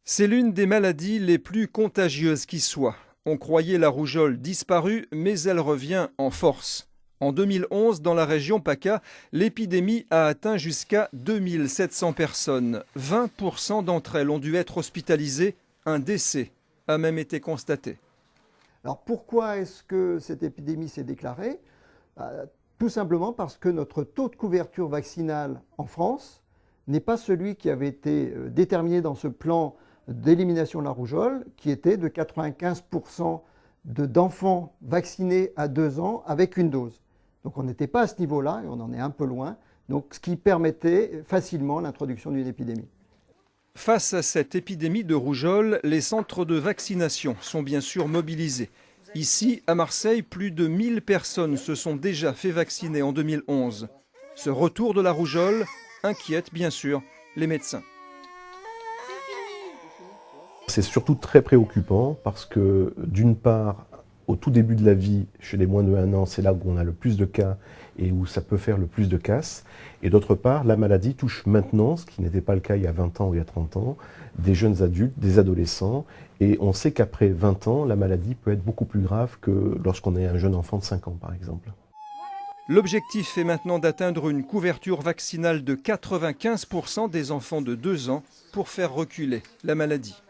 C'est l'une des maladies les plus contagieuses qui soit. On croyait la rougeole disparue, mais elle revient en force. En 2011, dans la région PACA, l'épidémie a atteint jusqu'à 2700 personnes. 20% d'entre elles ont dû être hospitalisées. Un décès a même été constaté. Alors pourquoi est-ce que cette épidémie s'est déclarée? Tout simplement parce que notre taux de couverture vaccinale en France n'est pas celui qui avait été déterminé dans ce plan d'élimination de la rougeole, qui était de 95% d'enfants vaccinés à 2 ans avec une dose. Donc on n'était pas à ce niveau-là, et on en est un peu loin, donc ce qui permettait facilement l'introduction d'une épidémie. Face à cette épidémie de rougeole, les centres de vaccination sont bien sûr mobilisés. Ici, à Marseille, plus de 1000 personnes se sont déjà fait vacciner en 2011. Ce retour de la rougeole inquiète bien sûr les médecins. C'est surtout très préoccupant parce que d'une part, au tout début de la vie, chez les moins de 1 an, c'est là où on a le plus de cas et où ça peut faire le plus de casse. Et d'autre part, la maladie touche maintenant, ce qui n'était pas le cas il y a 20 ans ou il y a 30 ans, des jeunes adultes, des adolescents. Et on sait qu'après 20 ans, la maladie peut être beaucoup plus grave que lorsqu'on est un jeune enfant de 5 ans, par exemple. L'objectif est maintenant d'atteindre une couverture vaccinale de 95% des enfants de 2 ans pour faire reculer la maladie.